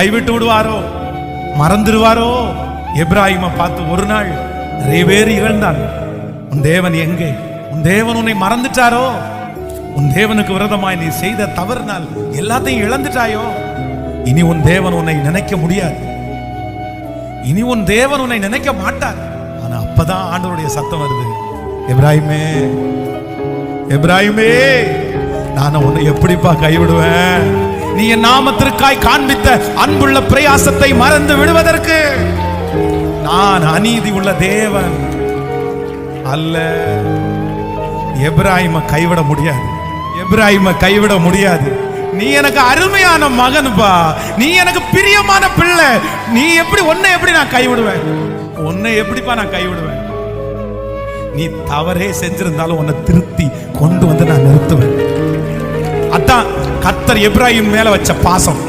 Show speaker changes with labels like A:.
A: கைவிட்டு விடுவாரோ, மறந்துடுவாரோ? எப்ராஹிமை பார்த்து ஒரு நாள் நிறைய பேர் இகழ்ந்தாங்க. உன் தேவன் எங்கே? உன் தேவன் உன்னை மறந்துட்டாரோ? உன் தேவனுக்கு விரோதமாய் நீ செய்த தவறுனால் எல்லாத்தையும் இழந்துட்டாயோ? இனி உன் தேவன் உன்னை நினைக்க முடியாது. இனி உன் தேவன் உன்னை நினைக்க மாட்டார். ஆனா அப்பதான் ஆண்டவருடைய சத்தம் வருது, எப்ராஹிமே, எப்ராஹிமே, நான் உன்னை எப்படிப்பா கைவிடுவேன்? நீ என் நாமத்திற்காய் காண்பித்த அன்புள்ள பிரயாசத்தை மறந்து விடுவதற்கு நான் அநீதி உள்ள தேவன் அல்ல. எப்ராஹிமை கைவிட முடியாது, எப்ராஹிமை கைவிட முடியாது. நீ எனக்கு அருமையான மகன்பா, நீ எனக்கு பிரியமான பிள்ளை. நீ எப்படி, உன்னை எப்படி நான் கைவிடுவேன்? உன்னை எப்படிப்பா நான் கைவிடுவேன்? நீ தவறே செஞ்சிருந்தாலும் உன்னை திருத்தி கொண்டு வந்து நான் நிறுத்துவேன். அதான் கர்த்தர் எப்ராஹிம் மேல வச்ச பாசம்.